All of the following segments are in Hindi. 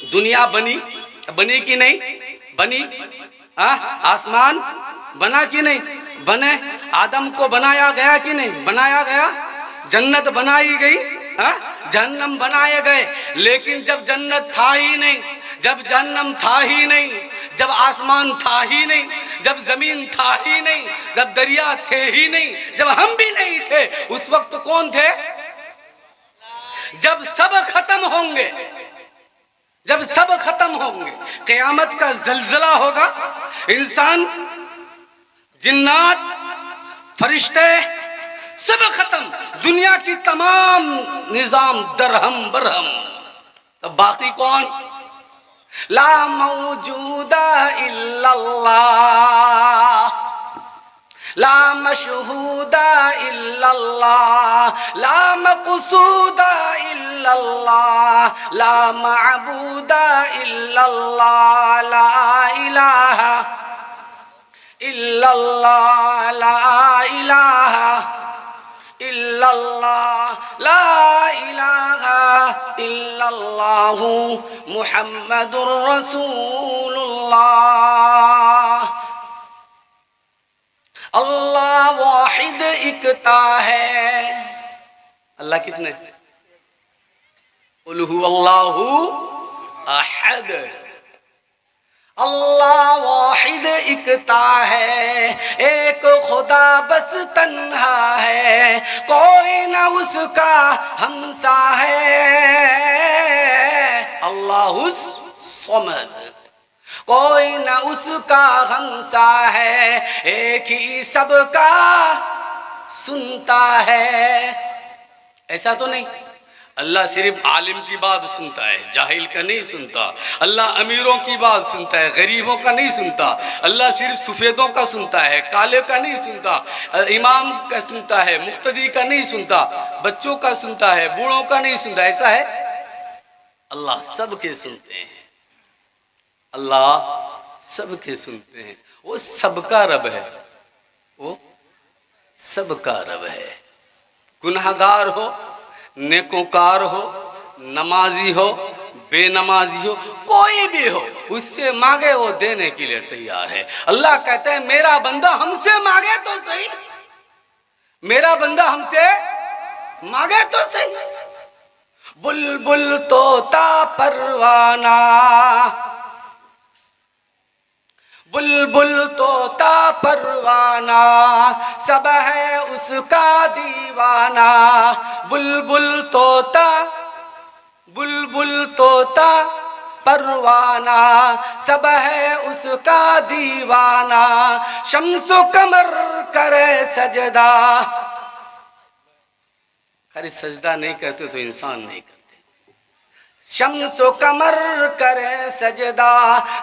दुनिया बनी, बनी कि नहीं बनी? आसमान बना कि नहीं बने? आदम को बनाया गया कि नहीं बनाया गया? जन्नत बनाई गई, जहन्नम बनाए गए। लेकिन जब जन्नत था ही नहीं, जब जहन्नम था ही नहीं, जब आसमान था ही नहीं, जब जमीन था ही नहीं, जब दरिया थे ही नहीं, जब हम भी नहीं थे, उस वक्त कौन थे? जब सब खत्म होंगे, जब सब खत्म होंगे, क़यामत का जल्जला होगा, इंसान, जिन्नात, फरिश्ते सब खत्म, दुनिया की तमाम निजाम दरहम बरहम, तो बाकी कौन? ला मौजूदा इल्लल्लाह, ला मशहूदा इल्लल्लाह, ला मक़सूदा इल्लल्लाह, ला मअबूदा इल्लल्लाह, ला इलाहा इल्लल्लाह, ला इलाहा इल्लल्लाह, ला इलाहा इल्लल्लाहु मुहम्मदुर रसूलुल्लाह। अल्लाह वाहिद इकता है। अल्लाह कितने? कुल हुवल्लाहु अहद। अल्लाह वाहिद इकता है, एक खुदा बस तन्हा है, कोई न उसका हमसा है। अल्लाहुस समद, कोई न उसका हमसा है, एक ही सबका सुनता है। ऐसा तो नहीं, अल्लाह सिर्फ आलिम की बात सुनता है, जाहिल का नहीं सुनता। अल्लाह अमीरों की बात सुनता है, गरीबों का नहीं सुनता। अल्लाह सिर्फ सफ़ेदों का सुनता है, काले का नहीं सुनता। इमाम का सुनता है, मुक्तदी का नहीं सुनता, बच्चों का सुनता है, बूढ़ों का नहीं सुनता। ऐसा है? अल्लाह सबके सुनते हैं, अल्लाह सबके सुनते हैं। वो सबका रब है, वो सबका रब है। गुनहगार हो, नेकोकार हो, नमाजी हो, बेनमाजी हो, कोई भी हो, उससे मांगे वो देने के लिए तैयार है। अल्लाह कहते हैं मेरा बंदा हमसे मांगे तो सही, मेरा बंदा हमसे मांगे तो सही। बुलबुल तोता परवाना, बुलबुल तोता परवाना, सब है उसका दीवाना। बुलबुल तोता, बुलबुल तोता परवाना, सब है उसका दीवाना। शम्सो कमर करे सजदा, खाली सजदा नहीं करते तो इंसान नहीं करते। शम्सो कमर करे सजदा,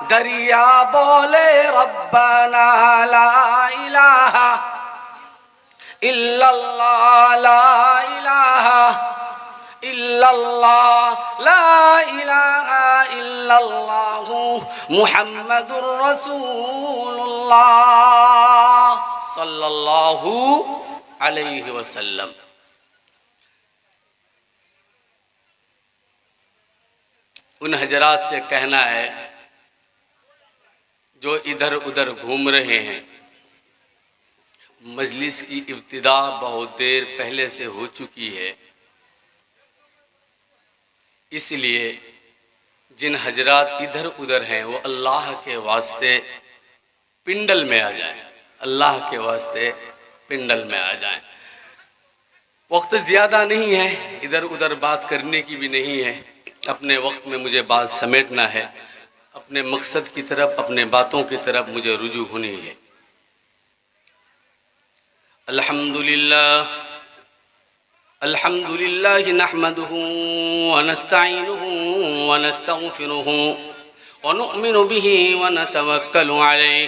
दरिया बोले रब्बना ला इलाहा इल्लल्लाह, ला इलाहा इल्लल्लाह, ला इलाहा इल्लल्लाहु मुहम्मदुर रसूलुल्लाह सल्लल्लाहु अलैहि वसल्लम। उन हजरात से कहना है जो इधर उधर घूम रहे हैं, मजलिस की इब्तिदा बहुत देर पहले से हो चुकी है, इसलिए जिन हजरात इधर उधर हैं वो अल्लाह के वास्ते पिंडल में आ जाएं, अल्लाह के वास्ते पिंडल में आ जाएं। वक्त ज़्यादा नहीं है, इधर उधर बात करने की भी नहीं है। अपने वक्त में मुझे बात समेटना है, अपने मकसद की तरफ, अपने बातों की तरफ मुझे रुजू होनी है। अल्हम्दुलिल्लाह, अल्हम्दुलिल्लाह नहमदुहु व नस्तईनुहु व नस्तगफिरुहु व नुअमिनु बिही व नतवक्कलु अलैहि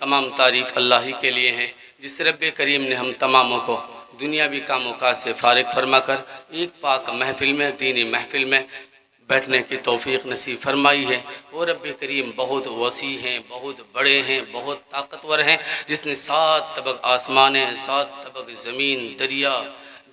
तमाम तारीफ़ अल्लाह ही के लिए है जिस रब्ब करीम ने हम तमामों को दुनियावी कामों काज से फारिग फरमाकर एक पाक महफिल में दीनी महफिल में बैठने की तौफीक नसीब फरमाई है। वो रब्ब करीम बहुत वसी हैं, बहुत बड़े हैं, बहुत ताकतवर हैं, जिसने 7 तबक आसमाने 7 तबक ज़मीन दरिया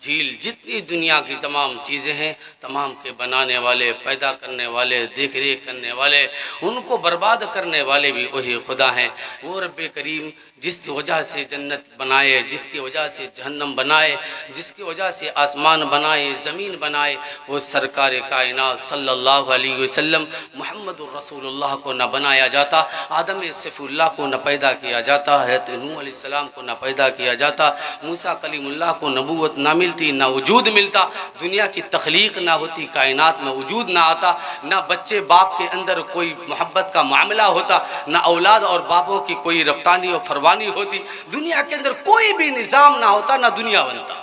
झील जितनी दुनिया की तमाम चीज़ें हैं तमाम के बनाने वाले, पैदा करने वाले, देख रेख करने वाले, उनको बर्बाद करने वाले भी वही खुदा हैं। वो रब्ब करीम जिस वजह से जन्नत बनाए, जिसकी वजह से जहन्नम बनाए, जिसकी वजह से आसमान बनाए, ज़मीन बनाए, वो सरकार कायनात सल्लल्लाहु अलैहि वसल्लम मुहम्मदुर रसूलुल्लाह को न बनाया जाता, आदम सफ़ुल्लाह को न पैदा किया जाता, हज़रत नूह अलैहिस्सलाम को न पैदा किया जाता, मूसा कलीमुल्लाह को नबूवत ना मिलती, ना वजूद मिलता, दुनिया की तख्लीक ना होती, कायनात में वजूद ना आता, ना बच्चे बाप के अंदर कोई मोहब्बत का मामला होता, ना औलाद और बापों की कोई रफ्तानी और फरवानी होती, दुनिया के अंदर कोई भी निजाम ना होता, ना दुनिया बनता।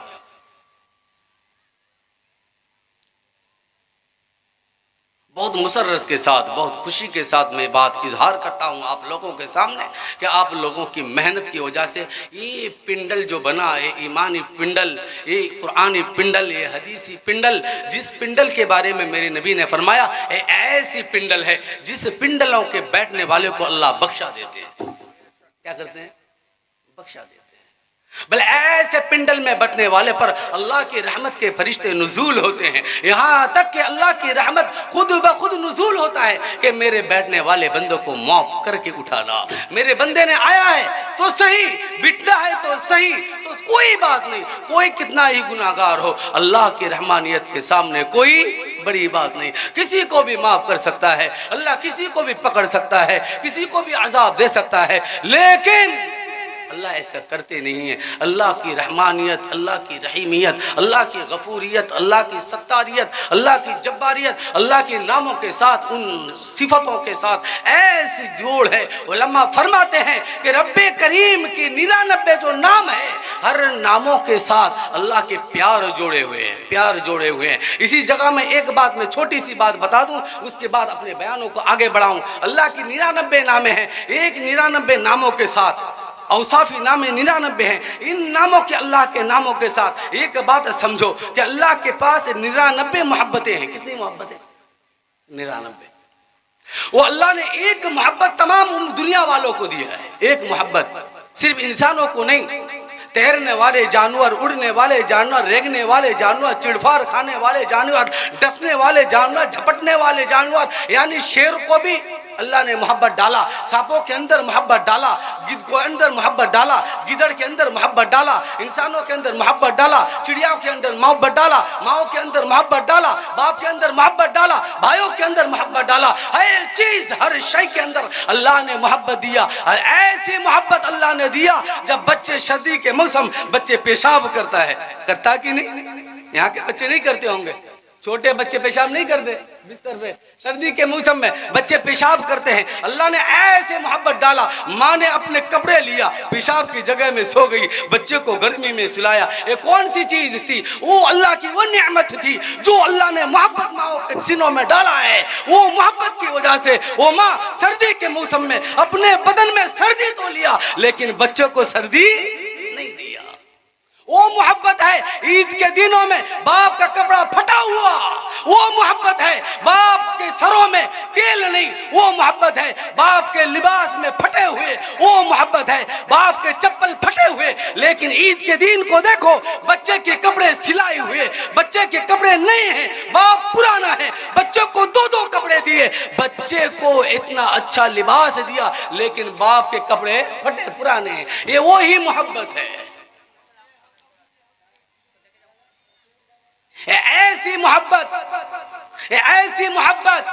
बहुत मुसर्रत के साथ, बहुत खुशी के साथ मैं बात इजहार करता हूँ आप लोगों के सामने कि आप लोगों की मेहनत की वजह से ये पिंडल जो बना, ये ईमानी पिंडल, ये कुरानी पिंडल, ये हदीसी पिंडल, जिस पिंडल के बारे में मेरे नबी ने फरमाया ये ऐसी पिंडल है जिस पिंडलों के बैठने वाले को अल्लाह बख्शा देते हैं। क्या करते हैं? बख्शा देते हैं। भले ऐसे पिंडल में बटने वाले पर अल्लाह की रहमत के फरिश्ते नुज़ूल होते हैं। यहाँ तक कि अल्लाह की रहमत खुद ब खुद नुज़ूल होता है कि मेरे बैठने वाले बंदों को माफ़ करके उठाना। मेरे बंदे ने आया है तो सही, बिटना है तो सही, तो कोई बात नहीं, कोई कितना ही गुनाहगार हो, अल्लाह की रहमानियत के सामने कोई बड़ी बात नहीं। किसी को भी माफ़ कर सकता है अल्लाह, किसी को भी पकड़ सकता है, किसी को भी अजाब दे सकता है, लेकिन अल्लाह ऐसा करते नहीं है। अल्लाह की रहमानियत, अल्लाह की रहीमियत, अल्लाह की गफूरियत, अल्लाह की सत्तारियत, अल्लाह की जब्बारियत, अल्लाह के नामों के साथ, उन सिफतों के साथ ऐसी जोड़ है। उलमा फरमाते हैं कि रब्बे करीम की 99 जो नाम है, हर नामों के साथ अल्लाह के प्यार जोड़े हुए हैं, प्यार जोड़े हुए हैं। इसी जगह में एक बात, मैं छोटी सी बात बता दूं, उसके बाद अपने बयानों को आगे बढ़ाऊं। अल्लाह की 99 नामें हैं, एक 99 नामों के साथ औसाफी नामे 99 हैं। इन नामों के, अल्लाह के नामों के साथ एक बात समझो कि अल्लाह के पास 99 मोहब्बतें हैं। कितनी मोहब्बतें? 99। वो अल्लाह ने एक मोहब्बत तमाम दुनिया वालों को दिया है, एक मोहब्बत, सिर्फ इंसानों को नहीं। तैरने वाले जानवर, उड़ने वाले जानवर, रेंगने वाले जानवर, चिड़फाड़ खाने वाले जानवर, डसने वाले जानवर, झपटने वाले जानवर, यानी शेर को भी अल्लाह ने मोहब्बत डाला, सांपों के अंदर मोहब्बत डाला, गिद्ध को अंदर मोहब्बत डाला, गिदड़ के अंदर मोहब्बत डाला, इंसानों के अंदर मोहब्बत डाला, चिड़ियाओं के अंदर मोहब्बत डाला, माओ के अंदर मोहब्बत डाला, बाप के अंदर मोहब्बत डाला, भाइयों के अंदर मोहब्बत डाला। हर चीज, हर शय के अंदर अल्लाह ने मोहब्बत दिया। और ऐसी मोहब्बत अल्लाह ने दिया, जब बच्चे सर्दी के मौसम बच्चे पेशाब करता है, करता कि नहीं? यहाँ के बच्चे नहीं करते होंगे, छोटे बच्चे पेशाब नहीं करते बिस्तर पे, सर्दी के मौसम में बच्चे पेशाब करते हैं। अल्लाह ने ऐसे मोहब्बत डाला, माँ ने अपने कपड़े लिया, पेशाब की जगह में सो गई, बच्चे को गर्मी में सुलाया। ये कौन सी चीज थी? वो अल्लाह की वो नेमत थी जो अल्लाह ने मोहब्बत माओ के सीनों में डाला है। वो मोहब्बत की वजह से वो माँ सर्दी के मौसम में अपने बदन में सर्दी तो लिया, लेकिन बच्चों को सर्दी नहीं दिया। वो मोहब्बत है ईद के दिनों में बाप का कपड़ा फटा हुआ, वो मोहब्बत है बाप के सरों में तेल नहीं, वो मोहब्बत है बाप के लिबास में फटे हुए, वो मोहब्बत है बाप के चप्पल फटे हुए। लेकिन ईद के दिन को देखो, बच्चे के कपड़े सिलाए हुए, बच्चे के कपड़े नए हैं, बाप पुराना है, बच्चों को 2-2 कपड़े दिए, बच्चे को इतना अच्छा लिबास दिया, लेकिन बाप के कपड़े फटे पुराने हैं। ये वो ही मोहब्बत है। ऐसी मोहब्बत, ऐसी मोहब्बत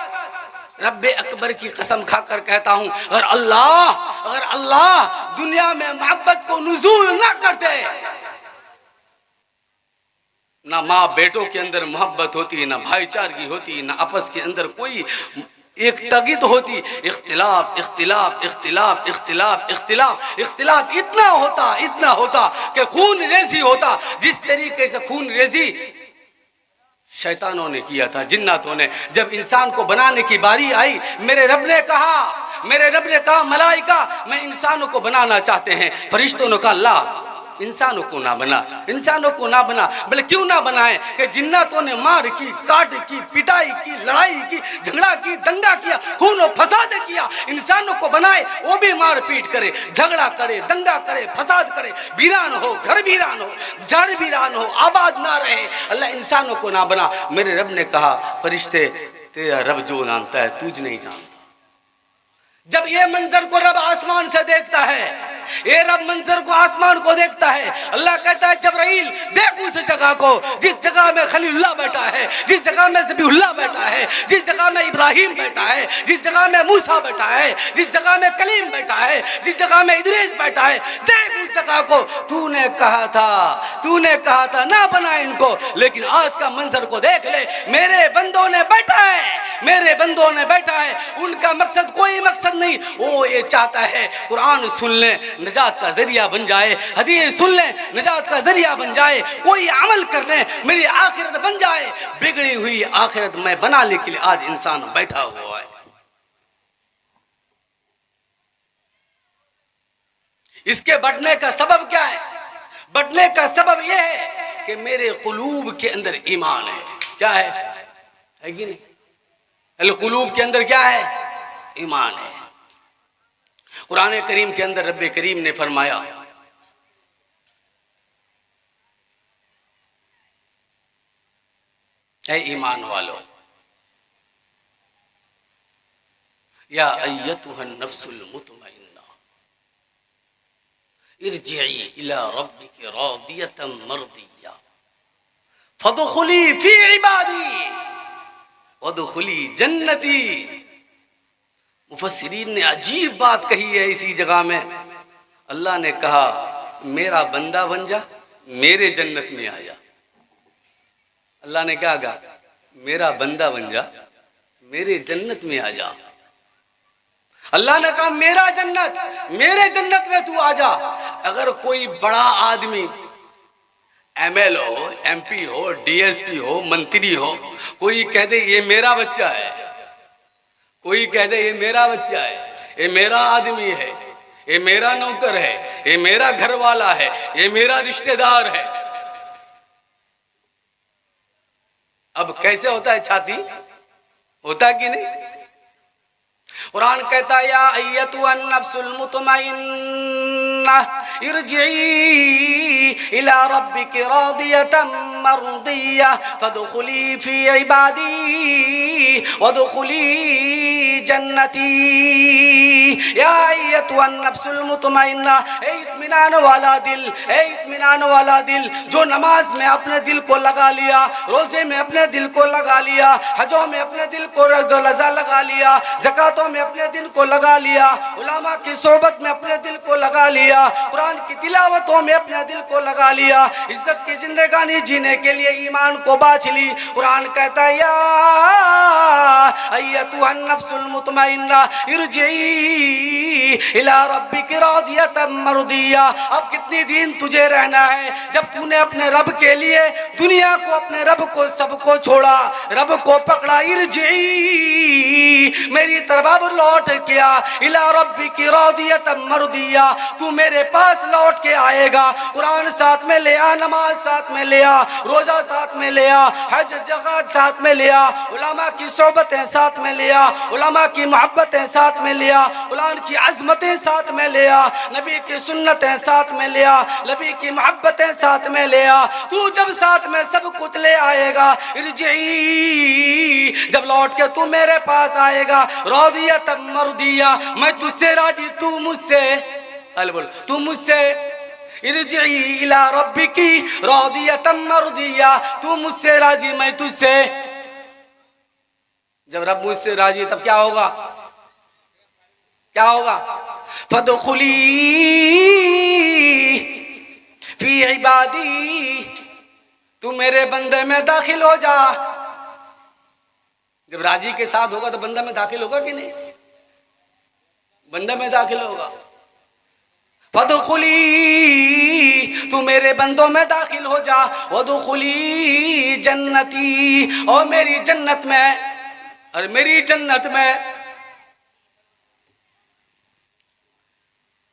रब्बे अकबर की कसम खाकर कहता हूं, अगर अल्लाह दुनिया में मोहब्बत को नुज़ूल ना करते, ना माँ बेटों के अंदर मोहब्बत होती, ना भाईचारगी होती, ना आपस के अंदर कोई एक तगिद होती, इख्तिलाफ इख्तिलाफ इख्तिलाफ इख्तिलाफ इख्तिलाफ इख्तिलाफ इतना होता कि खून रेजी होता। जिस तरीके से खून रेजी शैतानों ने किया था, जिन्नातों ने, जब इंसान को बनाने की बारी आई, मेरे रब ने कहा मलाइका मैं इंसानों को बनाना चाहते हैं। फरिश्तों ने कहा अल्लाह इंसानों को ना बना। बोले क्यों ना बनाए? कि जिन्नातों ने मार की, काट की, पिटाई की, लड़ाई की, झगड़ा की, दंगा किया, खून और फसाद किया। इंसानों को बनाए वो भी मार पीट करे, झगड़ा करे, दंगा करे, फसाद करे, वीरान हो, घर वीरान हो, जड़ वीरान हो, आबाद ना रहे। अल्लाह इंसानों को ना बना। मेरे रब ने कहा फरिश्ते तेरा रब जो जानता है तुझ नहीं जानता। जब ये मंजर को रब आसमान से देखता है, ये रब मंजर को आसमान को देखता है, अल्लाह कहता है जबराइल देख उस जगह को जिस जगह में खलीलुल्लाह बैठा है, जिस जगह में ज़बीहुल्लाह बैठा है, जिस जगह में इब्राहिम बैठा है, जिस जगह में मूसा बैठा है, जिस जगह में कलीम बैठा है, जिस जगह में इदरीस बैठा है। देख उस जगह को, तूने कहा था ना बना इनको, लेकिन आज का मंजर को देख ले। मेरे बंदों ने बैठा है, उनका मकसद कोई मकसद नहीं, वो ये चाहता है कुरान सुन ले निजात का जरिया बन जाए, हदीस सुन ले निजात का जरिया बन जाए, कोई अमल कर ले मेरी आखिरत बन जाए। बिगड़ी हुई आखिरत में बनाने के लिए आज इंसान बैठा हुआ है। इसके बढ़ने का सबब क्या है? बढ़ने का सबब यह है कि मेरे कुलूब के अंदर ईमान है। क्या है कि नहीं? कुलूब के अंदर क्या है? ईमान है। कुरान करीम के अंदर रब्बे करीम ने फरमाया ऐ ईमान वालो, या अय्यतुहन नफ्सुल मुतमइन्ना इरजिई इला रब्बिकी रादियतम मर्दिया फदखुली फी इबादी वदखुली जन्नती। मुफस्सिरीन ने अजीब बात कही है इसी जगह में। अल्लाह ने कहा मेरा बंदा बन जा, मेरे जन्नत में आ जा। अल्लाह ने क्या कहा? मेरा बंदा बन जा, मेरे जन्नत में आ जा। अल्लाह ने कहा मेरा जन्नत, मेरे जन्नत में तू आ जा। अगर कोई बड़ा आदमी एमएल हो, एमपी हो, डीएसपी हो, मंत्री हो, कोई कह दे ये मेरा बच्चा है, कोई कह दे ये मेरा बच्चा है, ये मेरा आदमी है, ये मेरा नौकर है, ये मेरा घर वाला है, ये मेरा रिश्तेदार है, अब कैसे होता है? छाती होता कि नहीं? कुरान कहता है या अय्यतुहन नफ्सुल मुतमइन्ना इरजिई इला रब्बिकी रादियतम मर्दिया फदखुली फी इबादी वदखुली जन्नती। या अय्यतुहन नफ्सुल मुतमइन्ना, ए इत्मीनान वाला दिल, ए इत्मीनान वाला दिल जो नमाज में अपने दिल को लगा लिया, रोजे में अपने दिल को लगा लिया, हजों में अपने दिल को लजा लगा लिया, ज़कातों में अपने दिल को लगा लिया, उलमा की सोबत में अपने दिल को लगा लिया, कुरान की तिलावतों में अपने दिल को लगा लिया, इज्जत की जिंदगानी जीने के लिए ईमान को बांध ली। कुरान कहता है या अय्यतुहन नफ्सुल मुतमइन्ना इरजिई इला रब्बिकी रादियतम मर्दिया। अब कितनी दिन तुझे रहना है? जब तूने अपने रब के लिए दुनिया को, अपने रब को, सबको छोड़ा, रब को पकड़ा, इरजिई मेरी तरफ लौट के आ, इला रब्बिकी रादियतम मर्दिया, तू मेरे पास लौट के आएगा। कुरान साथ में ले आ, नमाज साथ में ले आ, रोजा साथ में ले आ, हज ज़कात साथ में ले आ, उलमा की सोबतें साथ में ले आ, उलमा की मोहब्बतें साथ में ले आ, कुरान की अज़मतें साथ में ले आ, नबी की सुन्नतें साथ में ले आ, नबी की मोहब्बतें साथ में ले आ। तू जब साथ में सब कुछ ले आएगा, इरजिई जब लौट के तू मेरे पास आएगा, रादियतम मर्दिया मैं तुझसे राजी, तू मुझसे, अल बोल तू मुझसे, इरजिई इला रब्बिकी रादियतम मर्दिया, तू मुझसे राजी, मैं तुझसे। जब रब मुझसे राजी तब क्या होगा? क्या होगा? फदखुली फी इबादी, तू मेरे बंदे में दाखिल हो जा। जब राजी के साथ होगा तो बंदा में दाखिल होगा कि नहीं? बंदा में दाखिल होगा। फदखुली, तू मेरे बंदों में दाखिल हो जा, वदखुली जन्नती, और मेरी जन्नत में, और मेरी जन्नत में।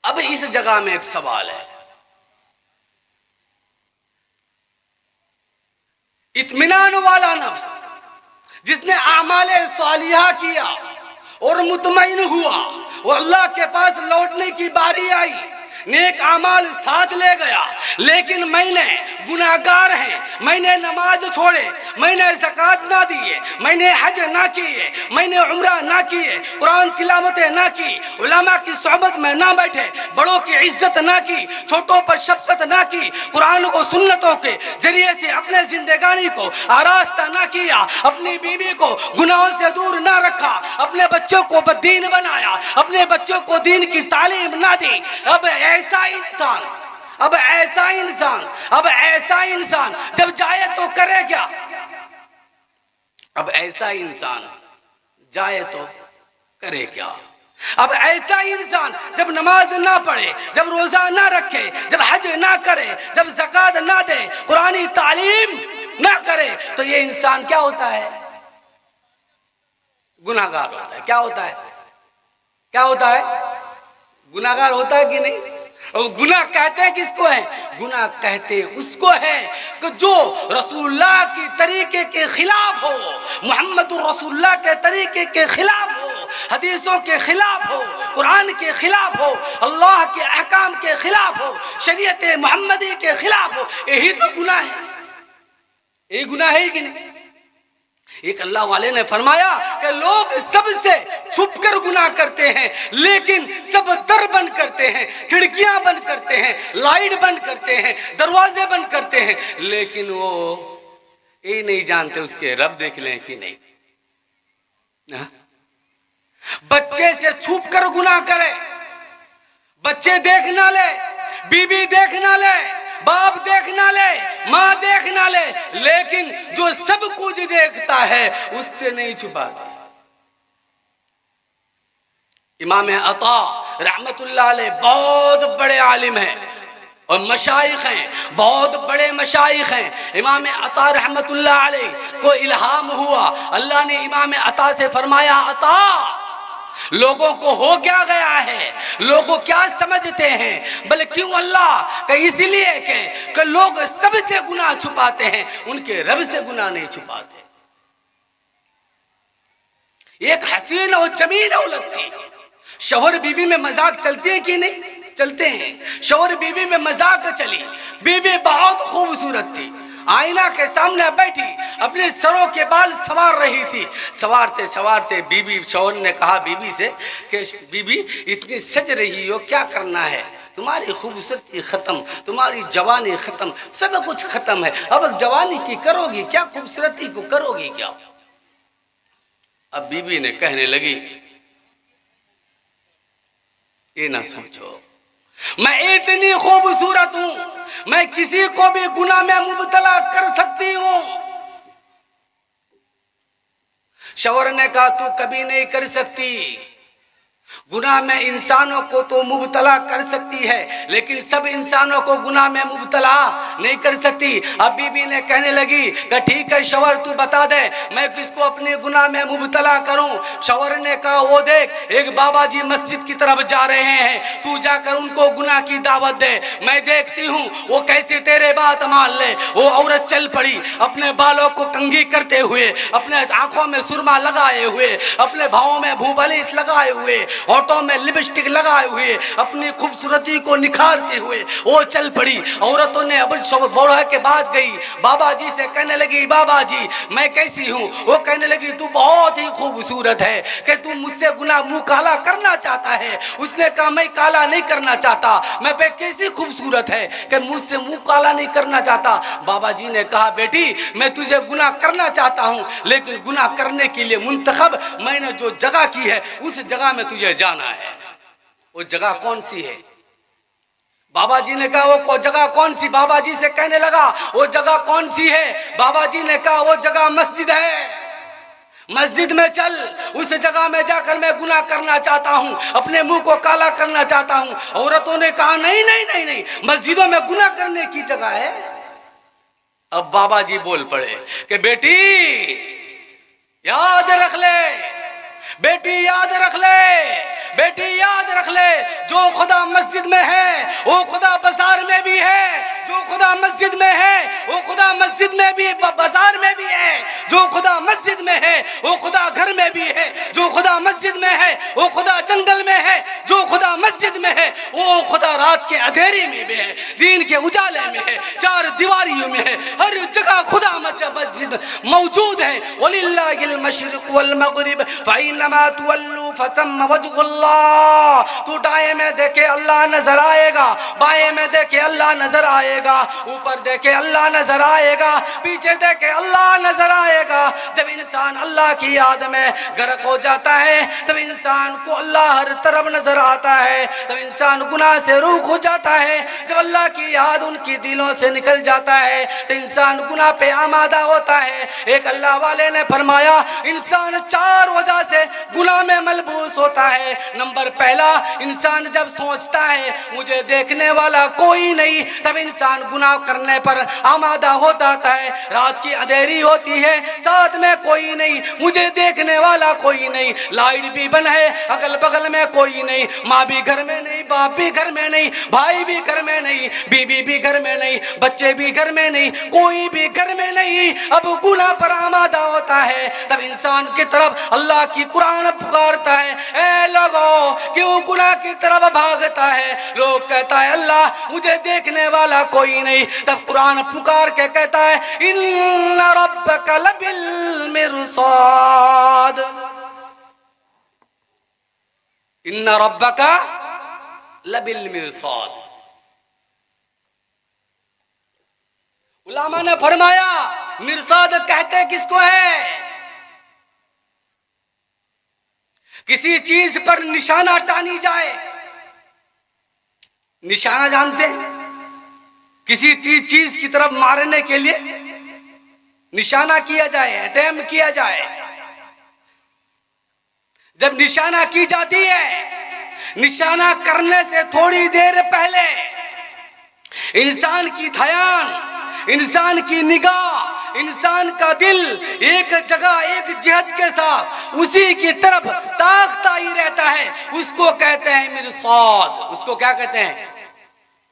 अब इस जगह में एक सवाल है, इत्मीनान वाला नफ्स जिसने आमाले सालिहा किया और मुतमईन हुआ और अल्लाह के पास लौटने की बारी आई, नेक आमाल साथ ले गया, लेकिन मैंने गुनाहगार हैं, मैंने नमाज छोड़े, मैंने ज़कात ना दिए, मैंने हज ना किए, मैंने उम्रा ना किए, कुरान तिलावतें ना की, उलमा की सोहबत में ना बैठे, बड़ों की इज्जत ना की, छोटों पर शफ़क़त ना की, कुरान को सुन्नतों के जरिए से अपने जिंदगानी को आरास्ता ना किया, अपनी बीवी को गुनाहों से दूर ना रखा, अपने बच्चों को बददीन बनाया, अपने बच्चों को दीन की तालीम ना दी। अब ऐसा इंसान, अब ऐसा इंसान, अब ऐसा इंसान जब जाए तो करे क्या? अब ऐसा इंसान जाए तो करे क्या? अब ऐसा इंसान जब नमाज ना पढ़े, जब रोजा ना रखे, जब हज ना करे, जब ज़कात ना दे, कुरानी तालीम ना करे, तो ये इंसान क्या होता है? गुनाहगार होता है। क्या होता है? क्या होता है? गुनाहगार होता है कि नहीं? और गुनाह कहते हैं किसको है? गुनाह कहते उसको है कि जो रसूलुल्लाह की तरीके के खिलाफ हो, मुहम्मदुर रसूलुल्लाह के तरीके के खिलाफ हो, हदीसों के खिलाफ हो, कुरान के खिलाफ हो, अल्लाह के अहकाम के खिलाफ हो, शरीयत मुहम्मदी के खिलाफ हो। यही तो गुनाह है। यही गुनाह है कि नहीं? एक अल्लाह वाले ने फरमाया कि लोग सबसे छुपकर गुनाह करते हैं, लेकिन सब दर बंद करते हैं, खिड़कियां बंद करते हैं, लाइट बंद करते हैं, दरवाजे बंद करते हैं, लेकिन वो ये नहीं जानते उसके रब देख लें कि नहीं। बच्चे से छुप कर गुनाह करे, बच्चे देख ना ले, बीबी देख ना ले, बाप देख ना ले, माँ देख ना ले, लेकिन जो सब कुछ देखता है उससे नहीं छुपाता। इमाम अता रहमतुल्लाह अलैह बहुत बड़े आलिम हैं और मशाइख हैं, बहुत बड़े मशाइख हैं। इमाम अता रहमतुल्लाह अलैह को इल्हाम हुआ, अल्लाह ने इमाम अता से फरमाया, अता लोगों को हो क्या गया है, लोगों क्या समझते हैं, बल्कि क्यों अल्लाह का, इसलिए कि लोग सबसे गुनाह छुपाते हैं, उनके रब से गुनाह नहीं छुपाते। एक हसीन और जमीन औरत थी, शौहर बीवी में मजाक चलती है कि नहीं? चलते हैं। शौहर बीवी में मजाक चली, बीवी बहुत खूबसूरत थी, आईना के सामने बैठी अपने सरों के बाल संवार रही थी। संवारते संवारते बीबी, शौहर ने कहा बीबी से कि बीबी इतनी सज रही हो, क्या करना है, तुम्हारी खूबसूरती खत्म, तुम्हारी जवानी खत्म, सब कुछ खत्म है, अब जवानी की करोगी क्या, खूबसूरती को करोगी क्या? अब बीबी ने कहने लगी, ये ना सोचो मैं इतनी खूबसूरत हूं, मैं किसी को भी गुनाह में मुब्तला कर सकती हूं। शौहर ने कहा तू कभी नहीं कर सकती, गुनाह में इंसानों को तो मुब्तला कर सकती है, लेकिन सब इंसानों को गुनाह में मुब्तला नहीं कर सकती। अब बीबी ने कहने लगी कि ठीक है शौहर तू बता दे मैं किसको अपने गुनाह में मुब्तला करूं। शौहर ने कहा वो देख एक बाबा जी मस्जिद की तरफ जा रहे हैं, तू जाकर उनको गुनाह की दावत दे, मैं देखती हूँ वो कैसे तेरे बात मान ले। वो औरत चल पड़ी, अपने बालों को कंघी करते हुए, अपने आंखों में सुरमा लगाए हुए, अपने भावों में भूबलिस लगाए हुए, होठों में लिपस्टिक लगाए हुए, अपनी खूबसूरती को निखारते हुए वो चल पड़ी। औरतों ने अब बौड़ा के पास गई, बाबा जी से कहने लगी बाबा जी मैं कैसी हूँ? वो कहने लगी तू बहुत ही खूबसूरत है, कि तू मुझसे गुनाह मुंह काला करना चाहता है। उसने कहा मैं काला नहीं करना चाहता, मैं पे कैसी खूबसूरत है कि मुझसे मुंह काला नहीं करना चाहता। बाबा जी ने कहा बेटी मैं तुझे गुनाह करना चाहता हूँ, लेकिन गुनाह करने के लिए मुंतखब मैंने जो जगह की है उस जगह में तुझे जाना है। वो जगह कौन सी है? बाबा जी ने कहा वो जगह कौन सी? बाबा जी से कहने लगा वो जगह कौन सी है? बाबा जी ने कहा वो जगह मस्जिद है, मस्जिद में चल, उस जगह में जाकर मैं गुनाह करना चाहता हूँ, अपने मुंह को काला करना चाहता हूँ। औरतों ने कहा नहीं नहीं नहीं नहीं, मस्जिदों में गुनाह करने की जगह है। अब बाबा जी बोल पड़े कि बेटी याद रख ले, बेटी याद रख ले, बेटी याद रख ले, जो खुदा मस्जिद में है वो खुदा बाजार में भी है, जो खुदा मस्जिद में है वो खुदा मस्जिद में भी बाजार में भी है, जो खुदा मस्जिद में है वो खुदा घर में भी है, जो खुदा मस्जिद में है वो खुदा जंगल में है, जो खुदा मस्जिद में है वो खुदा रात के अंधेरे में भी है, दिन के उजाले में है, चार दीवारियों में है, हर जगह खुदा मस्जिद मौजूद है। वलिल्लाहिल मशरिक़ वल मग़रिब फ़इन्नमा तुवल्लू फ़सम्मा वजहुल्लाह। तू दाएं में देखे अल्लाह नजर आएगा, बाएं में देखे अल्लाह नजर आएगा, ऊपर देखे अल्लाह नजर आएगा, पीछे देखे अल्लाह नजर आएगा। जब इंसान अल्लाह की याद में गर्क हो जाता है तब इंसान को अल्लाह हर तरफ नजर आता है, तब इंसान गुनाह से रूख हो जाता है। जब अल्लाह की याद उनकी दिलों से निकल जाता है तो इंसान गुनाह पे आमादा होता है। एक अल्लाह वाले ने फरमाया इंसान चार वजह से गुनाह में मलबूस होता है। नंबर पहला, इंसान जब सोचता है मुझे देखने वाला कोई नहीं, तब इंसान गुनाह करने पर आमादा हो जाता है। रात की अंधेरी होती है, साथ में कोई नहीं, मुझे देखने वाला कोई नहीं, लाइट भी बंद है, अगल बगल में कोई नहीं, माँ भी घर में नहीं, बाप भी घर में नहीं, भाई भी घर में नहीं, बीवी भी घर में नहीं, बच्चे भी घर में नहीं, कोई भी घर में नहीं। अब गुनाह पर आमादा होता है तब इंसान की तरफ अल्लाह की कुरान पुकारता है, ए लोगों क्यों गुनाह की तरफ भागता है? लोग कहता है अल्लाह मुझे देखने वाला कोई नहीं। तब कुरान पुकार के कहता है इन्ना रब्बका लबिल मिरसाद, इन्ना रब्बका लबिल मिरसाद। उलामा ने फरमाया मिरसाद कहते किसको है? किसी चीज पर निशाना टानी जाए, निशाना जानते हैं? किसी चीज की तरफ मारने के लिए निशाना किया जाए, अटैम्प्ट किया जाए। जब निशाना की जाती है, निशाना करने से थोड़ी देर पहले इंसान की ध्यान, इंसान की निगाह, इंसान का दिल एक जगह एक जिहत के साथ उसी की तरफ ताकता ही रहता है। उसको कहते हैं मिरसाद। उसको क्या कहते हैं?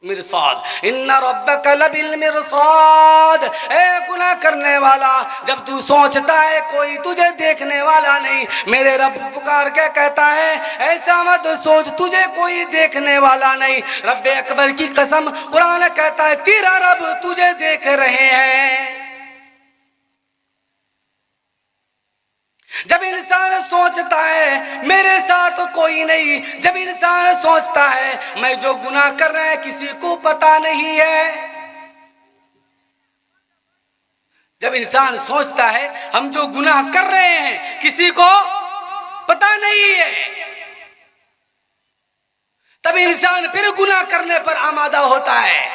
मिरसाद। इन्ना रब्बका लबिल मिरसाद। ए गुनाह करने वाला, जब तू सोचता है कोई तुझे देखने वाला नहीं, मेरे रब पुकार के कहता है ऐसा मत सोच तुझे कोई देखने वाला नहीं। रब्बे अकबर की कसम, कुरान कहता है तेरा रब तुझे देख रहे हैं। जब इंसान सोचता है मेरे साथ कोई नहीं, जब इंसान सोचता है मैं जो गुनाह कर रहा है किसी को पता नहीं है, जब इंसान सोचता है हम जो गुनाह कर रहे हैं किसी को पता नहीं है, तब इंसान फिर गुनाह करने पर आमादा होता है।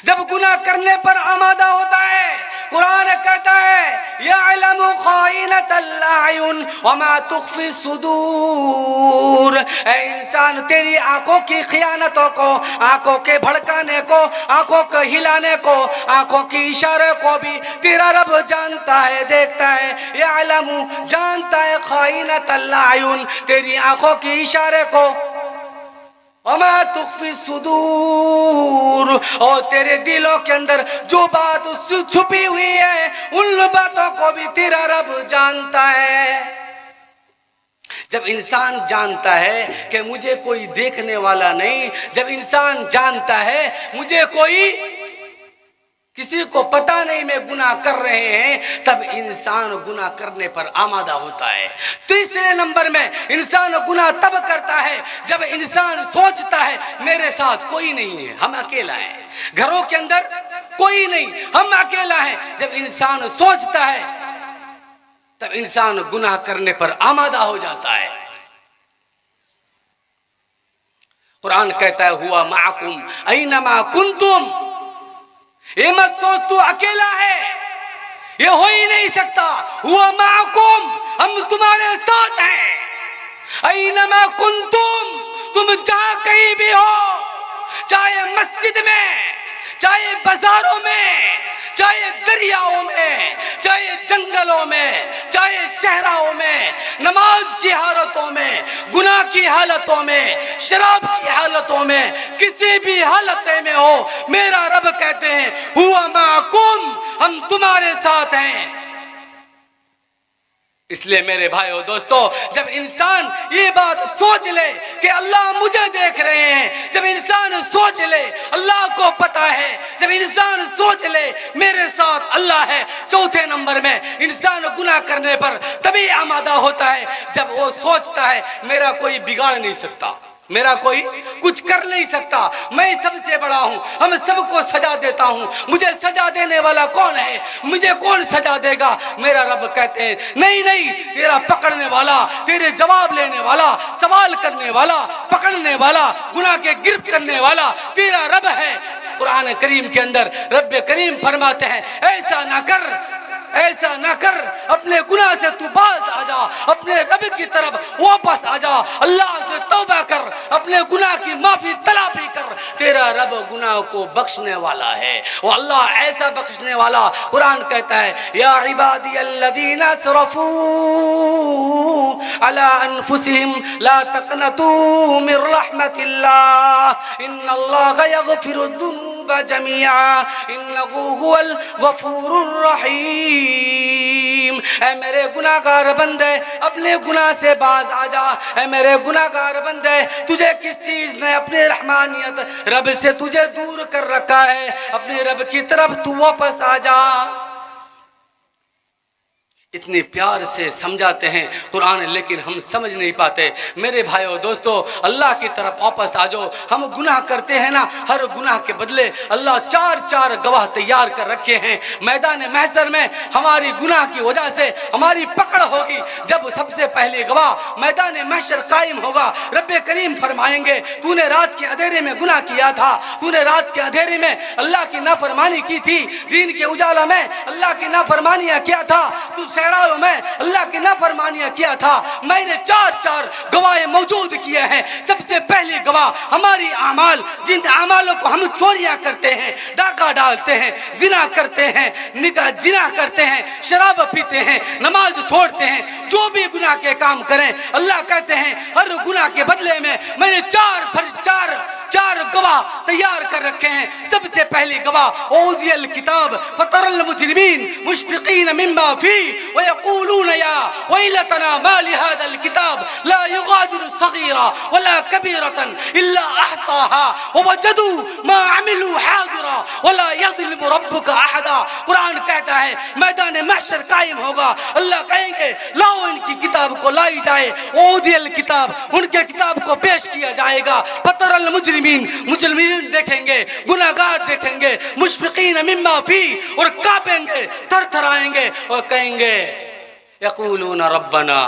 जब गुनाह करने पर आमादा होता है, कुरान कहता है यअलमु खाइनतल अयुन वमा तुख्फी सुदूर। ऐ इंसान तेरी आंखों की खियानतों को, आंखों के भड़काने को, आंखों को हिलाने को, आंखों की इशारे को भी तेरा रब जानता है, देखता है। यअलमु जानता है खाइनतल अयुन तेरी आंखों की इशारे को, वमा तुख्फी सुदूर और तेरे दिलों के अंदर जो बात छुपी हुई है उन बातों को भी तेरा रब जानता है। जब इंसान जानता है कि मुझे कोई देखने वाला नहीं, जब इंसान जानता है मुझे कोई किसी को पता नहीं मैं गुनाह कर रहे हैं, तब इंसान गुनाह करने पर आमादा होता है। तीसरे नंबर में इंसान गुनाह तब करता है जब इंसान सोचता है मेरे साथ कोई नहीं है, हम अकेला हैं, घरों के अंदर कोई नहीं, हम अकेला हैं। जब इंसान सोचता है तब इंसान गुनाह करने पर आमादा हो जाता है। कुरान कहता है हुआ माकुम ऐनमा कुंतुम। ये मत सोच तू अकेला है, ये हो ही नहीं सकता। हुआ माकुम, हम तुम्हारे साथ हैं। ऐनमा कुंतुम, तुम जहां कहीं भी हो, चाहे मस्जिद में, चाहे बाजारों में, चाहे दरियाओं में, चाहे जंगलों में, चाहे सहराओं में, नमाज की हालतों में, गुनाह की हालतों में, शराब की हालतों में, किसी भी हालत में हो, मेरा रब कहते हैं हुआ माकुम, हम तुम्हारे साथ हैं। इसलिए मेरे भाइयों दोस्तों, जब इंसान ये बात सोच ले कि अल्लाह मुझे देख रहे हैं, जब इंसान सोच ले अल्लाह को पता है, जब इंसान सोच ले मेरे साथ अल्लाह है, चौथे नंबर में इंसान गुनाह करने पर तभी आमादा होता है जब वो सोचता है मेरा कोई बिगाड़ नहीं सकता, मेरा कोई कुछ कर नहीं सकता, मैं सबसे बड़ा हूं, हम सबको सजा देता हूं, मुझे सजा देने वाला कौन है, मुझे कौन सजा देगा। मेरा रब कहते हैं नहीं नहीं, तेरा पकड़ने वाला, तेरे जवाब लेने वाला, सवाल करने वाला, पकड़ने वाला, गुनाह के गिरफ्त करने वाला तेरा रब है। कुरान करीम के अंदर रब करीम फरमाते हैं ऐसा ना कर, ऐसा ना कर, अपने गुनाह से तू बाज आ जा, अपने रब की तरफ वापस आ जा, अल्लाह से तौबा कर, अपने गुनाह की माफी तलाफी कर। तेरा रब गुनाह को बख्शने वाला है, वो अल्लाह ऐसा बख्शने वाला। कुरान कहता है या इबादी अल्लज़ीना असरफू अला अनफुसिहिम ला तक़नतू मिन रहमतिल्लाह इन्नल्लाह यग़फिरुद्दुनूब ज़ुनूब जमीआ इन्नहु हुवल गफूरुर रहीम। ऐ मेरे गुनाहगार बंदे, अपने गुनाह से बाज आ जा। ऐ मेरे गुनाहगार बंदे, तुझे किस चीज ने अपनी रहमानियत रब से तुझे दूर कर रखा है? अपने रब की तरफ तू वापस आ जा। इतने प्यार से समझाते हैं कुरान, लेकिन हम समझ नहीं पाते। मेरे भाइयों दोस्तों, अल्लाह की तरफ वापस आ जाओ। हम गुनाह करते हैं ना, हर गुनाह के बदले अल्लाह चार चार गवाह तैयार कर रखे हैं। मैदान महशर में हमारी गुनाह की वजह से हमारी पकड़ होगी। जब सबसे पहले गवाह मैदान महशर कायम होगा, रब्बे करीम फरमाएंगे, तूने रात के अंधेरे में गुनाह किया था, तूने रात के अंधेरे में अल्लाह की नाफरमानी की थी, दिन के उजाला में अल्लाह की नाफरमानियां किया था, तू सहराओं में अल्लाह की नाफरमानियां किया था। मैंने चार चार गवाह मौजूद किए हैं। सबसे पहले गवाह हमारी आमाल, जिन आमालों को हम चोरियां करते हैं, डाका डालते हैं, जिना करते हैं, निकाह जिना करते हैं, शराब पीते हैं, नमाज छोड़ते हैं, जो भी गुनाह के काम करें, अल्लाह कहते हैं हर गुनाह के बदले में मैंने चार गवाह तैयार कर रखे हैं। सबसे पहली गवाह औज़ियल किताब फतरल मुजरिमीन मुशफिकीन मिम्मा फी व यक़ूलून या वैलतना मा लिहादल किताब ला युगादिरु सगीरा वला कबीरतन इल्ला अहसाहा व वजदू मा अमिलू हादिरा वला यज़लिमु रब्बुका अहदा। कुरान कहता है मैदान महशर कायम होगा, अल्लाह कहेंगे लाओ इनकी किताब को लाई जाए। औज़ियल किताब, उनके किताब को पेश किया जाएगा। फतरल मुजरिमीन देखेंगे, गुनाहगार देखेंगे, मुशफिकीन मिम्मा फी, और कांपेंगे, थरथराएंगे और कहेंगे यक़ूलून रब्बना,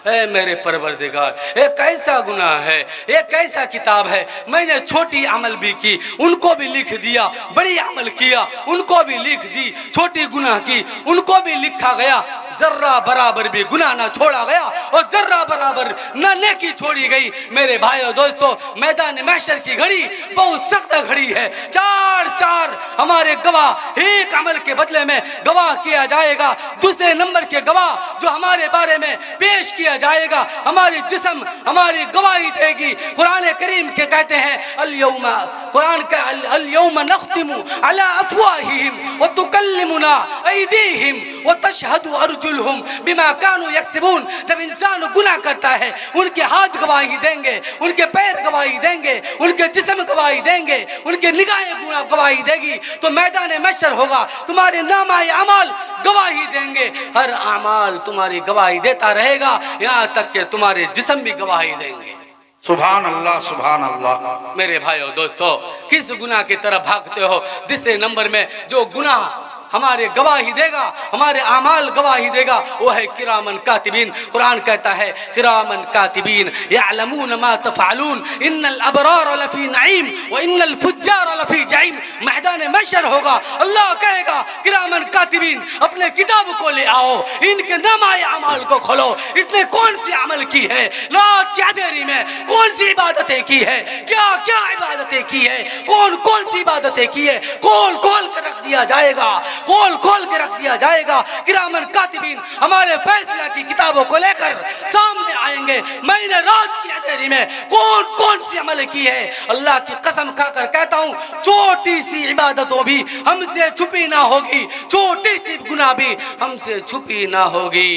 ए मेरे परवरदिगार, एक कैसा गुनाह है, एक कैसा किताब है। मैंने छोटी अमल भी की, उनको भी लिख दिया, बड़ी अमल किया, उनको भी लिख दी, छोटी गुनाह की, उनको भी लिखा गया, जर्रा बराबर भी गुनाह ना छोड़ा गया और जर्रा बराबर ना नेकी छोड़ी गई। मेरे भाइयों दोस्तों, मैदान महशर की घड़ी बहुत सख्त घड़ी है। चार चार हमारे गवाह एक अमल के बदले में गवाह किया जाएगा। दूसरे नंबर के गवाह जो हमारे बारे में पेश किया जाएगा, हमारी जिस्म हमारी गवाही देगी। कुरान करीम के कहते हैं अल-यौमा, कुरान का अल-यौमा नख्तिमु अला अफवाहिहिम व तुकल्लिमुना ऐदीहिम व तशहदु अर्जुलहुम बिमा कानू यक्सिबून। जब इंसान गुनाह करता है, उनके हाथ गवाही देंगे, उनके पैर गवाही देंगे, उनके जिस्म गवाही देंगे, उनके निगाहें गवाही देगी। तो मैदान महशर होगा, तुम्हारे नामाए अमाल गवाही देंगे। हर अमाल तुम्हारी गवाही देता रहेगा, यहाँ तक कि तुम्हारे जिस्म भी गवाही देंगे। सुभान अल्लाह, सुभान अल्लाह। मेरे भाइयों दोस्तों, किस गुनाह की तरफ भागते हो? दूसरे नंबर में जो गुनाह हमारे गवाही देगा, हमारे आमाल गवाही देगा, वो है किरामन कातिबीन। कुरान कहता है किरामन कातिबीन यअलमून मा तफअलून इन्नल अबरार लफी नईम व इन्नल फुज्जार लफी जहीम। मैदान महशर होगा, अल्लाह कहेगा किरामन कातिबीन अपने किताब को ले आओ, इनके नामाए अमाल को खोलो। इसने कौन सी अमल की है, रात की अंधेरी में कौन सी इबादतें की है, क्या क्या इबादतें की है, कौन कौन सी इबादतें की है, खोल खोल कर रख दिया जाएगा, खोल खोल के रख दिया जाएगा। किरामन कातिबीन हमारे फैसला की किताबों को लेकर सामने आएंगे। मैंने रात की अंधेरी में कौन कौन सी अमल की है, अल्लाह की कसम खाकर कहता हूँ, छोटी सी इबादतों भी हमसे छुपी ना होगी, छोटी सी गुनाह भी हमसे छुपी ना होगी।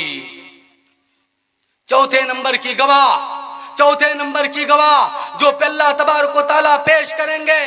चौथे नंबर की गवाह जो अल्लाह तबारक व तआला पेश करेंगे,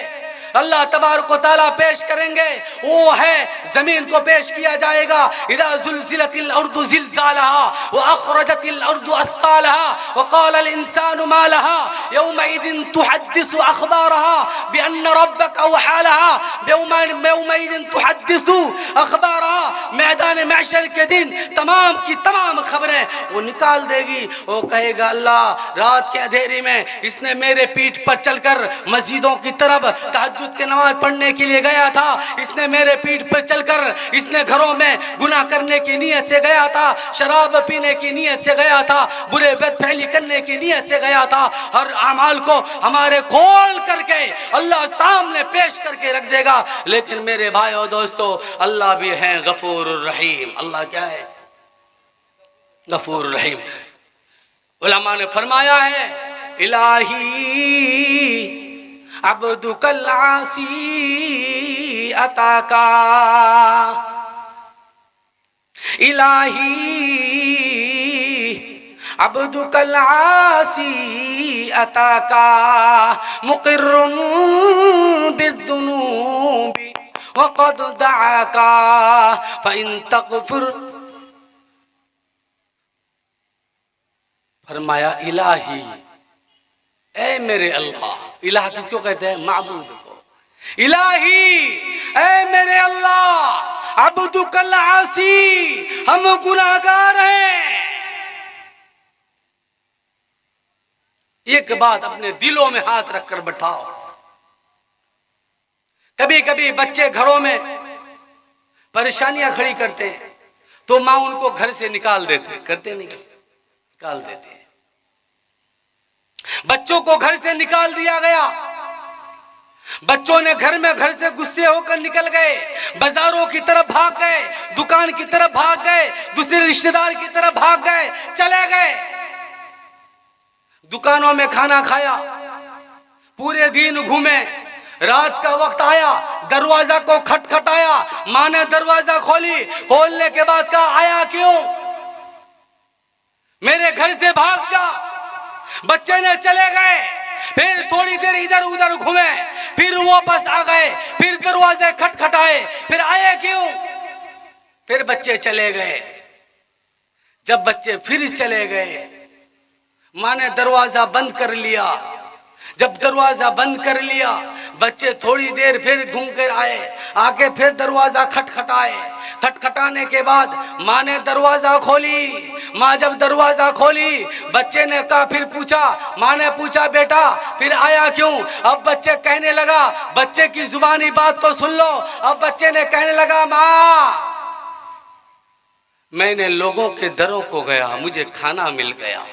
अल्लाह तबारक व तआला पेश करेंगे, वो है जमीन को पेश किया जाएगा। इज़ा ज़ुलज़िलतिल अर्दु ज़िलज़ालहा व अख़रजतिल अर्दु अथक़ालहा व क़ालल इंसानु मा लहा यौमइज़िन तुहद्दिसु अख़बारहा बिअन्न रब्बका अवहा लहा यौमइज़िन तुहद्दिसु अख़बारहा। मैदान महशर के दिन तमाम की तमाम खबरें वो निकाल देगी। वो कहेगा अल्लाह रात के अंधेरे में इसने मेरे पीठ पर चलकर मस्जिदों की तरफ तहज्जुद के नमाज पढ़ने के लिए गया था, इसने मेरे पीठ पर चलकर इसने घरों में गुनाह करने की नीयत से गया था, शराब पीने की नीयत से गया था, बुरे बदफहली करने की नीयत से गया था। हर अमाल को हमारे खोल करके अल्लाह सामने पेश करके रख देगा। लेकिन मेरे भाइयों दोस्तों, अल्लाह भी है गफूर रहीम। अल्लाह क्या है? गफूर रहीम। उलमा ने फरमाया है इलाही अब्दुकल आसी अता का इलाही अब्दुकल आसी अता का मुक़िर्रुन बिद्दुनूबि वक़द दअका फ़इन तग़फ़िर। फरमाया इलाही, ए मेरे अल्लाह। इलाह किसको कहते हैं? माबूद को। इलाही, ए मेरे अल्लाह, अब्दुकल आसी, हम गुनाहगार हैं। एक बात अपने दिलों में हाथ रखकर बैठाओ। कभी कभी बच्चे घरों में परेशानियां खड़ी करते हैं तो माँ उनको घर से निकाल देते, करते नहीं, निकाल देते हैं। बच्चों को घर से निकाल दिया गया, बच्चों ने घर से गुस्से होकर निकल गए, बाजारों की तरफ भाग गए, दुकान की तरफ भाग गए, दूसरे रिश्तेदार की तरफ भाग गए, चले गए। दुकानों में खाना खाया, पूरे दिन घूमे, रात का वक्त आया, दरवाजा को खटखटाया, माँ ने दरवाजा खोली, खोलने के बाद कहा आया क्यों, मेरे घर से भाग जा। बच्चे ने चले गए, फिर थोड़ी देर इधर उधर घूमे, फिर वापस आ गए, फिर दरवाजे खटखटाए, फिर आए क्यों, फिर बच्चे चले गए। जब बच्चे फिर चले गए, माँ ने दरवाजा बंद कर लिया। जब दरवाजा बंद कर लिया, बच्चे थोड़ी देर फिर घूम कर आए, आके फिर दरवाजा खटखटाए। खटखटाने के बाद माँ ने दरवाजा खोली। माँ जब दरवाजा खोली, बच्चे ने कहा, फिर पूछा, माँ ने पूछा बेटा फिर आया क्यों। अब बच्चे कहने लगा, बच्चे की जुबानी बात तो सुन लो। अब बच्चे ने कहने लगा, माँ मैंने लोगों के दरों को गया, मुझे खाना मिल गया।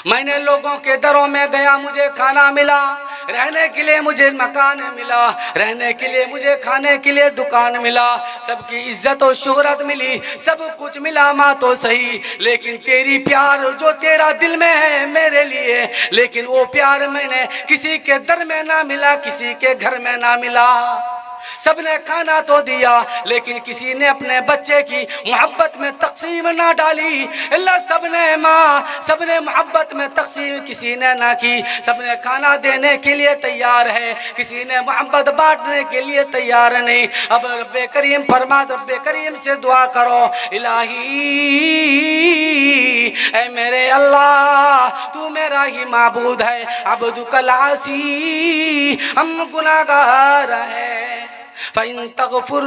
मैंने लोगों के दरों में गया, मुझे खाना मिला, रहने के लिए मुझे मकान मिला, रहने के लिए मुझे खाने के लिए दुकान मिला, सबकी इज्जत और शोहरत मिली, सब कुछ मिला माँ तो सही, लेकिन तेरी प्यार जो तेरा दिल में है मेरे लिए, लेकिन वो प्यार मैंने किसी के दर में ना मिला, किसी के घर में ना मिला। सबने खाना तो दिया, लेकिन किसी ने अपने बच्चे की मोहब्बत में तकसीम ना डाली। अल्लाह सबने माँ, सबने मोहब्बत में तकसीम किसी ने ना की। सबने खाना देने के लिए तैयार है, किसी ने मोहब्बत बांटने के लिए तैयार नहीं। अब रब्बे करीम फरमा, रब्बे करीम से दुआ करो, इलाही ऐ मेरे अल्लाह तू मेरा ही माबूद है, अब्दुकल आसी हम गुनाहगार है, फ़इन तग़फ़िर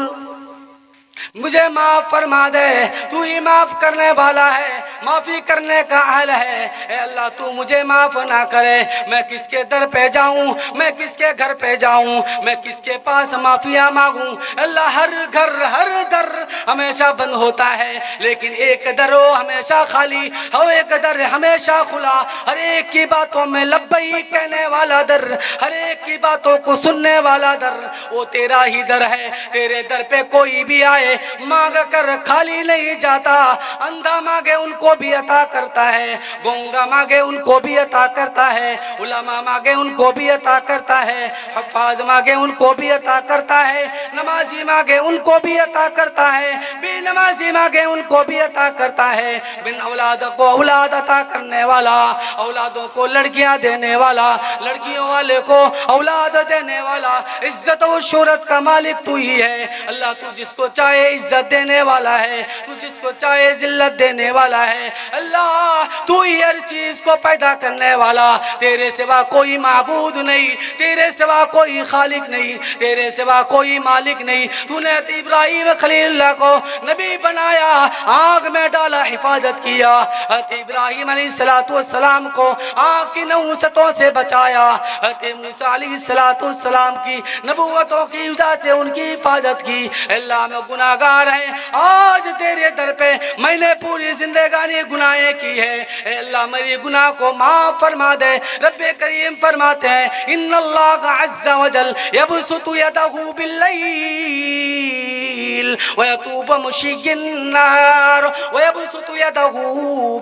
मुझे माफ फरमा दे, तू ही माफ करने वाला है, माफी करने का अहल है। ए अल्लाह तू मुझे माफ ना करे, मैं किसके दर पे जाऊं, मैं किसके घर पे जाऊं, मैं किसके पास माफिया मांगूं। अल्लाह हर घर हर दर हमेशा बंद होता है, लेकिन एक दर हो हमेशा खाली हो, एक दर हमेशा खुला। हर एक की बातों में लब्बई कहने वाला दर, हर एक की बातों को सुनने वाला दर, वो तेरा ही दर है। तेरे दर पे कोई भी आए मांग कर खाली नहीं जाता। अंधा मांगे उनको भी अता करता है, गूंगा मांगे उनको भी अता करता है, उलमा मांगे उनको भी अता करता है, हफ्फाज मांगे उनको भी अता करता है, नमाजी मांगे उनको भी अता करता है, बेनमाजी मांगे उनको भी अता करता है। बिन औलाद को औलाद अता करने वाला, औलादों को लड़कियां देने वाला, लड़कियों वाले को औलाद देने वाला, इज्जत और शोहरत का मालिक तू ही है। अल्लाह तू जिसको चाहे इज्जत देने वाला है, तू जिसको चाहे जिल्लत देने वाला है। अल्लाह तू ही हर चीज को पैदा करने वाला, तेरे सिवा कोई माबूद नहीं, तेरे सिवा कोई खालिक नहीं, तेरे सिवा कोई मालिक नहीं। तूने इब्राहिम खलीलुल्लाह को नबी बनाया, आग में डाला, हिफाजत किया। इब्राहिम अलैहिस्सलाम को आग की नहुसतों से बचाया, मूसा अलैहिस्सलाम की नबुवतों की वजह से उनकी हिफाजत की। अल्लाह में गुनाहगार है, आज तेरे दर पे मैंने पूरी जिंदगानी गुनाहें की है। अल्लाह मेरी गुनाह को माफ फरमा दे। रब्बे करीम फरमाते हैं, इन्नल्लाह अज़्ज़ा वजल यबसुतु यदहु बिल्लैल व यतूबु मुशिय्यिन नहार व यबसुतु यदहु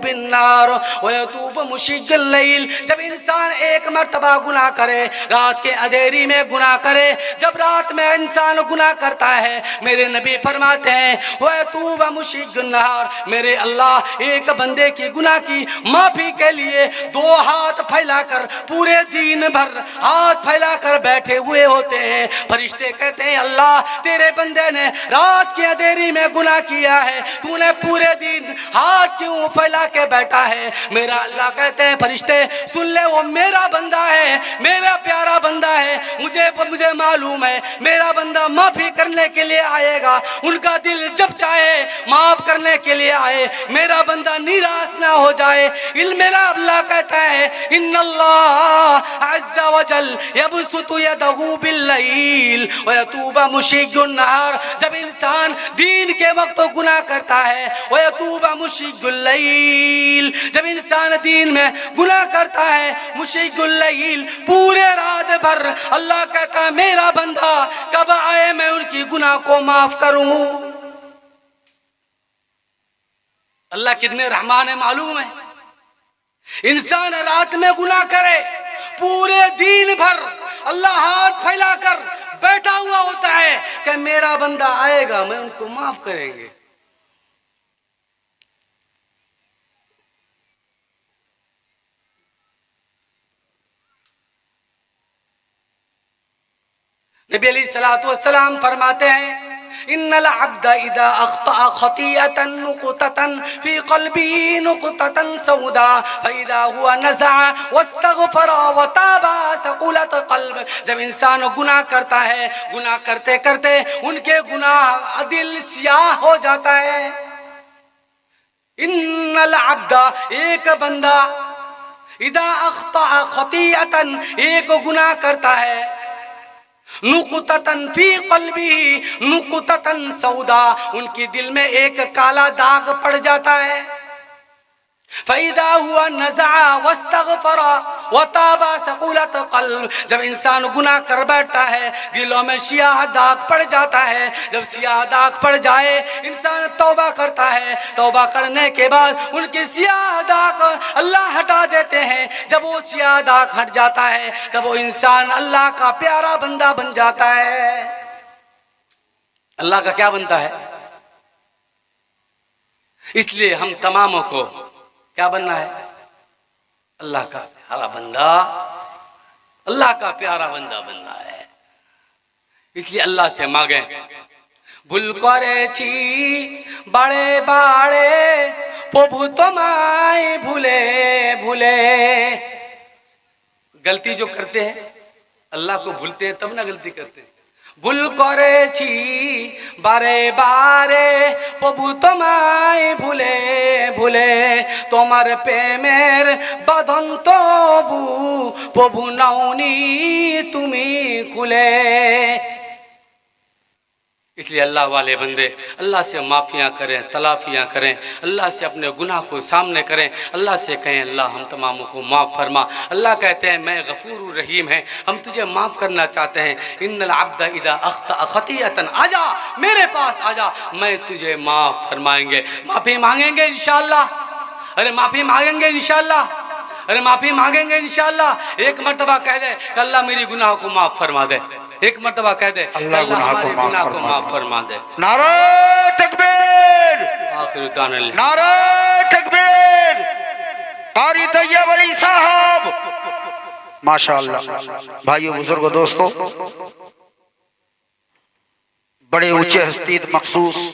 बिन्नार व यतूब मुशिग्गिल लैल। जब इंसान एक मर्तबा गुनाह करे, रात के अंधेरी में गुनाह करे, जब रात में इंसान गुनाह करता है, मेरे नबी फरमाते हैं व यतूब मुशिग्गिल नहार, मेरे अल्लाह एक बंदे की गुनाह की माफी के लिए दो हाथ फैलाकर पूरे दिन भर हाथ फैलाकर बैठे हुए होते हैं। फरिश्ते कहते हैं अल्लाह तेरे बंदे ने रात की अंधेरी में गुनाह किया है, तूने पूरे दिन हाथ क्यों फैला के बैठा है? मेरा अल्लाह कहते हैं फरिश्ते सुन ले, वो मेरा बंदा है, मेरा प्यारा बंदा है, मुझे मालूम है मेरा बंदा माफी करने के लिए आएगा, उनका दिल जब चाहे माफ करने के लिए आए, मेरा बंदा निराश ना हो जाए। मेरा अल्लाह कहता है इन्नल्लाह अज़्ज़ा वजल यबसुतु यदहु बिल्लैल व यतूब मुशिग्गुन नहार। जब इंसान दिन के वक्त गुनाह करता है, व यतूब मुशिग्गुल लैल, जब इंसान दिन में गुनाह करता है, मुशिग्गुल लैल पूरे रात भर, अल्लाह कहता है मेरा बंदा कब आए मैं उनकी गुनाह को माफ करूं। अल्लाह कितने रहमान है मालूम है? इंसान रात में गुनाह करे, पूरे दिन भर अल्लाह हाथ फैलाकर बैठा हुआ होता है कि मेरा बंदा आएगा, मैं उनको माफ करेंगे। नबी अलैहिस्सलातु वस्सलाम फरमाते हैं इन्नल अब्द इदा अख्ता खतियतन नुक़ततन फी क़ल्बी नुक़ततन सौदा फइदा हुआ नज़ा वस्तग़फ़रा व ताबा सक़ुलत क़ल्ब। जब इंसान गुनाह करता है, गुनाह करते करते उनके गुनाह दिल स्याह हो जाता है। इन्नल अब्द एक बंदा इदा अख्ता खतियतन एक गुनाह करता है, नुक़ततन फी क़ल्बी नुक़ततन सौदा उनकी दिल में एक काला दाग पड़ जाता है। फ़ैदा हुआ नज़ा वस्तग़फ़रा व ताबा सक़ुलत क़ल्ब। जब इंसान गुनाह कर बैठता है, दिलों में स्याह दाग पड़ जाता है। जब स्याह दाग पड़ जाए, इंसान तौबा करता है, तौबा करने के बाद उनके स्याह दाग अल्लाह हटा देते हैं। जब वो स्याह दाग हट जाता है, तब वो इंसान अल्लाह का प्यारा बंदा बन जाता है। अल्लाह का क्या बनता है? इसलिए हम तमामों को क्या बनना है? अल्लाह का प्यारा बंदा, अल्लाह का प्यारा बंदा बनना है। इसलिए अल्लाह से मांगे भूल करेছি बड़े बाड़े प्रभु तुम्हारे भूले भूले। गलती जो करते हैं अल्लाह को भूलते हैं तब ना गलती करते हैं। ভুল করেছি বারে বারে প্রভু তোমায় ভুলে ভুলে, তোমার প্রেমের বাঁধন তবু প্রভু নাওনি তুমি খুলে। इसलिए अल्लाह वाले बंदे अल्लाह से माफ़ियाँ करें, तलाफ़ियाँ करें, अल्लाह से अपने गुनाह को सामने करें, अल्लाह से कहें अल्लाह हम तमामों को माफ़ फरमा। अल्लाह कहते हैं मैं गफ़ूर रहीम है, हम तुझे माफ़ करना चाहते हैं। इन्नल अब्द इदा अख्ता खतियतन, आजा मेरे पास आजा, मैं तुझे माफ़ फरमाएंगे। माफ़ी मांगेंगे इंशाअल्लाह, अरे माफ़ी मांगेंगे इंशाअल्लाह, अरे माफ़ी मांगेंगे इंशाअल्लाह। एक मरतबा कह दे कि अल्लाह मेरी गुनाह को माफ़ फरमा दे, एक मर्तबा कह दे अल्लाह हमारे गुनाह को माफ फरमा दे। नारा तकबीर, आखिर दान नारा तकबीर। कारी तैयब अली साहब माशाअल्लाह। भाइयों बुजुर्गों दोस्तों, बड़े ऊंचे हस्ती मखसूस